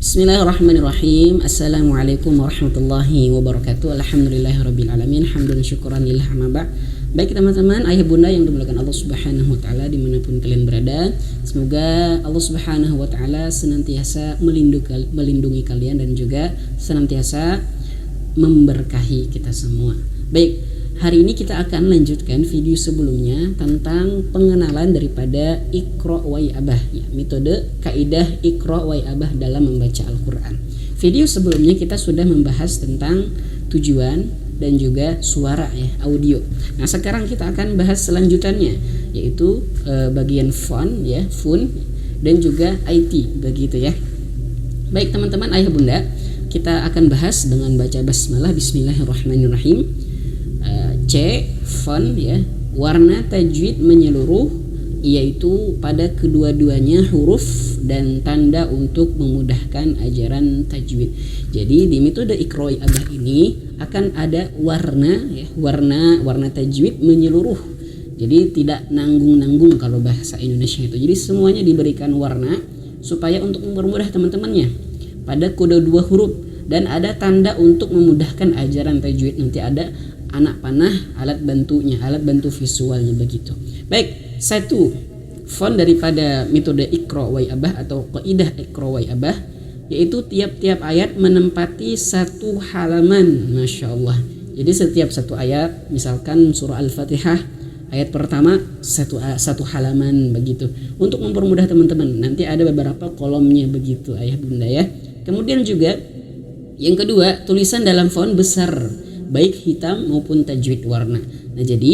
Bismillahirrahmanirrahim. Assalamualaikum warahmatullahi wabarakatuh. Alhamdulillahirabbil alamin. Hamdan syukuran lillah amma ba'. Baik teman-teman, ayah bunda yang dimuliakan Allah Subhanahu wa taala dimanapun kalian berada, semoga Allah Subhanahu wa taala senantiasa melindungi kalian dan juga senantiasa memberkahi kita semua. Baik, hari ini kita akan lanjutkan video sebelumnya tentang pengenalan daripada Iqra wa Abah, ya, metode kaidah Iqra wa Abah dalam membaca Al-Quran. Video sebelumnya kita sudah membahas tentang tujuan dan juga suara, ya, audio. Nah, sekarang kita akan bahas selanjutannya, yaitu bagian font, ya, font dan juga IT, begitu ya. Baik teman-teman, ayah bunda, kita akan bahas dengan baca basmalah. Bismillahirrahmanirrahim. C, font, ya, warna tajwid menyeluruh, yaitu pada kedua-duanya huruf dan tanda untuk memudahkan ajaran tajwid. Jadi di metode Iqra wa Abah ini akan ada warna, ya, warna tajwid menyeluruh. Jadi tidak nanggung-nanggung kalau bahasa Indonesia itu. Jadi semuanya diberikan warna supaya untuk mempermudah teman-temannya pada kode dua huruf, dan ada tanda untuk memudahkan ajaran tajwid. Nanti ada anak panah, alat bantunya, alat bantu visualnya, begitu. Baik, satu font daripada metode Iqra wa Abah atau kaidah Iqra wa Abah, yaitu tiap-tiap ayat menempati satu halaman. Masya Allah. Jadi setiap satu ayat, misalkan surah Al-Fatihah ayat pertama satu halaman, begitu. Untuk mempermudah teman-teman, nanti ada beberapa kolomnya, begitu ayah bunda ya. Kemudian juga yang kedua, tulisan dalam font besar, baik hitam maupun tajwid warna. Nah, jadi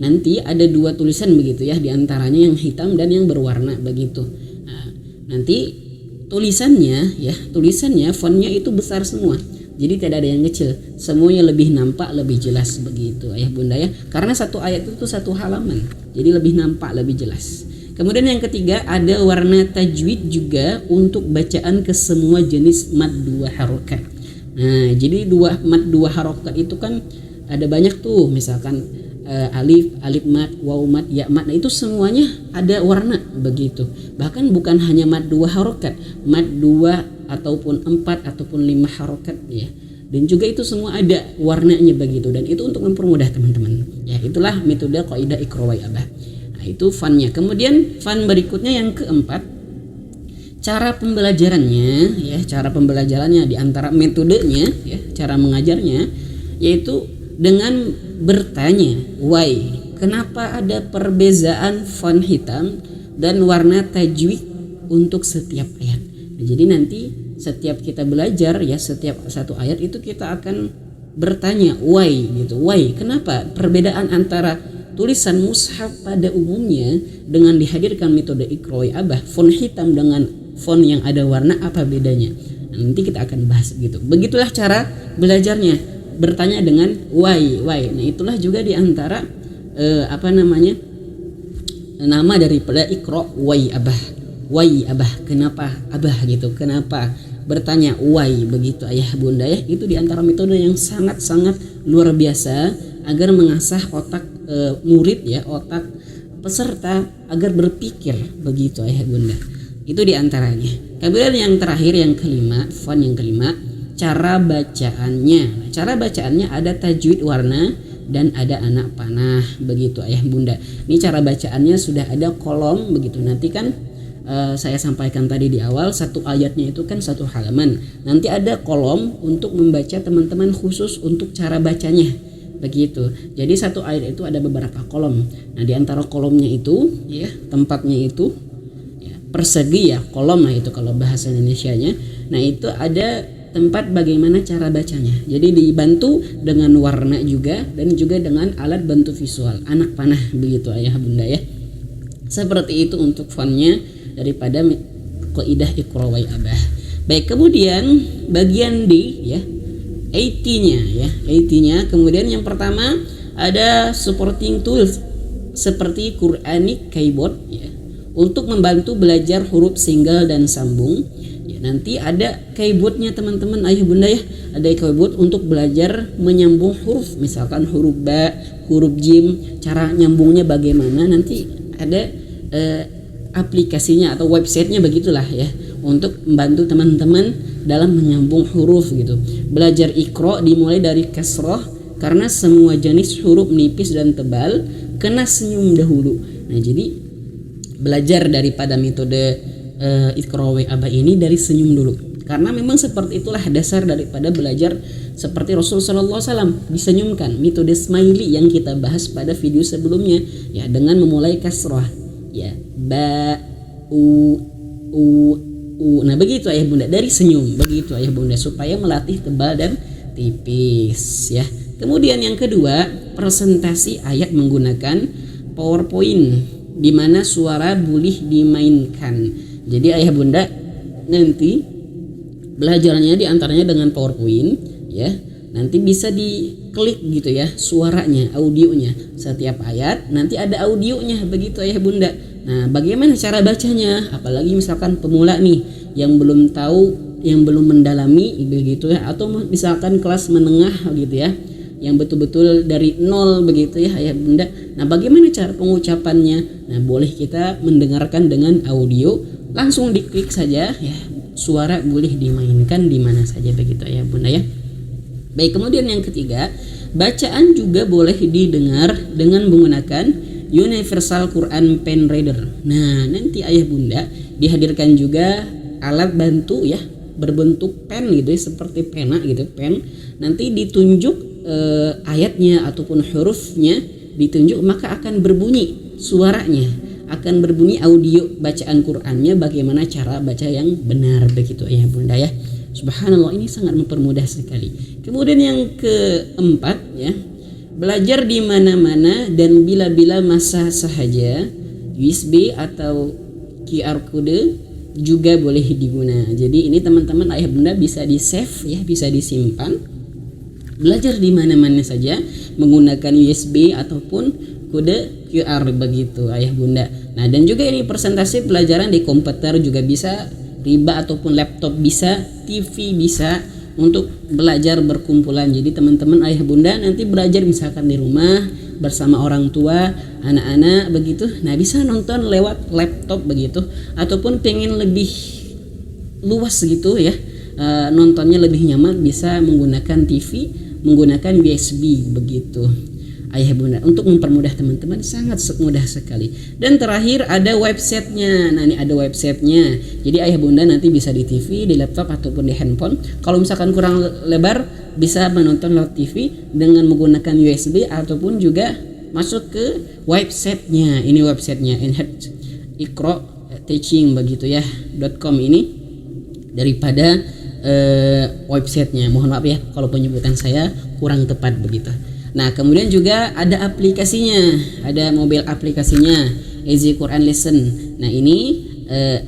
nanti ada dua tulisan, begitu ya, diantaranya yang hitam dan yang berwarna, begitu. Nah, nanti tulisannya fontnya itu besar semua, jadi tidak ada yang kecil, semuanya lebih nampak, lebih jelas, begitu ayah bunda ya, karena satu ayat itu satu halaman, jadi lebih nampak, lebih jelas. Kemudian yang ketiga, ada warna tajwid juga untuk bacaan ke semua jenis mad dua harokat. Nah, jadi mad dua harokat itu kan ada banyak tuh, misalkan alif mad, waw mad, ya mad. Nah, itu semuanya ada warna, begitu. Bahkan bukan hanya mad dua harokat, mad dua ataupun 4 ataupun 5 harokat, ya. Dan juga itu semua ada warnanya, begitu. Dan itu untuk mempermudah teman-teman. Ya, itulah metode kaidah Iqra wa Abah. Nah, itu fun-nya. Kemudian fun berikutnya yang keempat, cara pembelajarannya, ya, cara pembelajarannya di antara metodenya, ya, cara mengajarnya, yaitu dengan bertanya, why, kenapa ada perbezaan font hitam dan warna tajwid untuk setiap ayat. Nah, jadi nanti setiap kita belajar, ya, setiap satu ayat itu kita akan bertanya why, gitu, why, kenapa perbedaan antara tulisan mushaf pada umumnya dengan dihadirkan metode Iqra wa Abah, font hitam dengan font yang ada warna, apa bedanya? Nah, nanti kita akan bahas, gitu. Begitulah cara belajarnya, bertanya dengan why. Nah, itulah juga diantara nama daripada Iqra wa Abah. Why Abah, kenapa Abah, gitu, kenapa bertanya why, begitu ayah bunda ya. Itu diantara metode yang sangat-sangat luar biasa agar mengasah otak murid, ya, otak peserta agar berpikir, begitu ayah bunda. Itu diantaranya. Kemudian yang terakhir, yang kelima, font yang kelima, cara bacaannya. Cara bacaannya ada tajwid warna dan ada anak panah, begitu ayah bunda. Ini cara bacaannya sudah ada kolom, begitu. Nanti kan saya sampaikan tadi di awal, satu ayatnya itu kan satu halaman. Nanti ada kolom untuk membaca teman-teman, khusus untuk cara bacanya, begitu. Jadi satu ayat itu ada beberapa kolom. Nah, di antara kolomnya itu, ya, tempatnya itu, ya, persegi, ya, kolom, nah itu kalau bahasa Indonesianya. Nah, itu ada tempat bagaimana cara bacanya. Jadi dibantu dengan warna juga dan juga dengan alat bantu visual, anak panah, begitu ayah bunda ya. Seperti itu untuk fontnya daripada kaidah Iqra wa Abah. Baik, kemudian bagian D, ya, IT-nya. Kemudian yang pertama ada supporting tools seperti Quranic Keyboard, ya, untuk membantu belajar huruf single dan sambung. Ya, nanti ada keyboardnya teman-teman ayah bunda ya. Ada keyboard untuk belajar menyambung huruf, misalkan huruf ba, huruf jim, cara nyambungnya bagaimana. Nanti ada aplikasinya atau websitenya, begitulah ya, untuk membantu teman-teman dalam menyambung huruf gitu. Belajar Iqra dimulai dari kasrah karena semua jenis huruf nipis dan tebal kena senyum dahulu. Nah, jadi belajar daripada metode Iqra wa Aba ini dari senyum dulu. Karena memang seperti itulah dasar daripada belajar seperti Rasulullah SAW disenyumkan, metode smiley yang kita bahas pada video sebelumnya ya, dengan memulai kasrah ya, ba u. Nah begitu ayah bunda, dari senyum begitu ayah bunda, supaya melatih tebal dan tipis ya. Kemudian yang kedua, presentasi ayat menggunakan PowerPoint di mana suara boleh dimainkan. Jadi ayah bunda nanti belajarnya diantaranya dengan PowerPoint ya, nanti bisa diklik gitu ya suaranya, audionya. Setiap ayat nanti ada audionya begitu ayah bunda. Nah bagaimana cara bacanya, apalagi misalkan pemula nih yang belum tahu, yang belum mendalami begitu ya, atau misalkan kelas menengah gitu ya, yang betul-betul dari nol begitu ya ayah bunda. Nah bagaimana cara pengucapannya? Nah boleh kita mendengarkan dengan audio, langsung diklik saja ya, suara boleh dimainkan di mana saja begitu ayah bunda ya. Baik, kemudian yang ketiga, bacaan juga boleh didengar dengan menggunakan Universal Quran Pen Reader. Nah nanti ayah bunda dihadirkan juga alat bantu ya, berbentuk pen gitu ya, seperti pena gitu, pen. Nanti ditunjuk ayatnya ataupun hurufnya ditunjuk, maka akan berbunyi suaranya, akan berbunyi audio bacaan Qur'annya, bagaimana cara baca yang benar begitu ayah bunda ya. Subhanallah, ini sangat mempermudah sekali. Kemudian yang keempat ya, belajar di mana-mana dan bila-bila masa sahaja. USB atau QR code juga boleh digunakan. Jadi ini teman-teman ayah bunda bisa di save ya, bisa disimpan. Belajar di mana-mana saja menggunakan USB ataupun kode QR begitu ayah bunda. Nah dan juga ini presentasi pelajaran di komputer juga bisa, riba ataupun laptop bisa, TV bisa, untuk belajar berkumpulan. Jadi teman-teman ayah bunda nanti belajar misalkan di rumah bersama orang tua, anak-anak begitu. Nah bisa nonton lewat laptop begitu, ataupun pengen lebih luas gitu ya, nontonnya lebih nyaman, bisa menggunakan TV, menggunakan USB begitu ayah bunda, untuk mempermudah teman-teman, sangat mudah sekali. Dan terakhir ada websitenya. Nah ini ada websitenya, jadi ayah bunda nanti bisa di TV, di laptop ataupun di handphone. Kalau misalkan kurang lebar bisa menonton lewat TV dengan menggunakan USB, ataupun juga masuk ke websitenya. Ini websitenya Enhanced Iqra Teaching begitu ya .com ini daripada websitenya. Mohon maaf ya kalau penyebutan saya kurang tepat begitu. Nah kemudian juga ada aplikasinya, ada mobile aplikasinya Easy Quran Lesson. Nah ini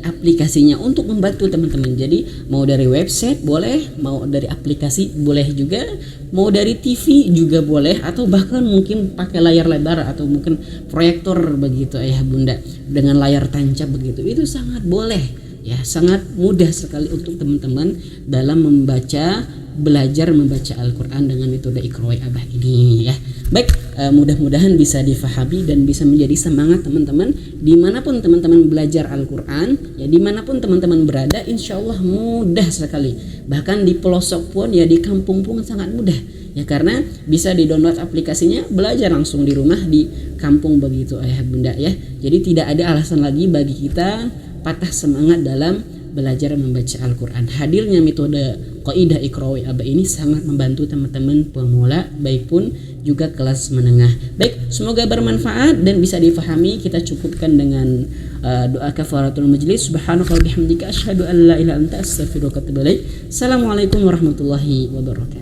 aplikasinya untuk membantu teman-teman. Jadi mau dari website boleh, mau dari aplikasi boleh juga, mau dari TV juga boleh, atau bahkan mungkin pakai layar lebar atau mungkin proyektor begitu ayah bunda, dengan layar tancap begitu. Itu sangat boleh ya, sangat mudah sekali untuk teman-teman dalam belajar membaca Al-Quran dengan metode Iqra wa Aba ini ya. Baik, mudah-mudahan bisa difahami dan bisa menjadi semangat teman-teman dimanapun teman-teman belajar Al-Quran ya, dimanapun teman-teman berada, insya Allah mudah sekali. Bahkan di pelosok pun ya, di kampung pun sangat mudah ya, karena bisa di-download aplikasinya, belajar langsung di rumah di kampung begitu ayah bunda ya. Jadi tidak ada alasan lagi bagi kita patah semangat dalam belajar membaca Al-Quran. Hadirnya metode Qaidah Iqra wa Aba ini sangat membantu teman-teman pemula, baik pun juga kelas menengah. Baik, semoga bermanfaat dan bisa difahami. Kita cukupkan dengan doa kafaratul majlis. Subhanaka wa bihamdika asyhadu an la ilaha illa anta astaghfiruka wa atubu ilaik. Assalamualaikum warahmatullahi wabarakatuh.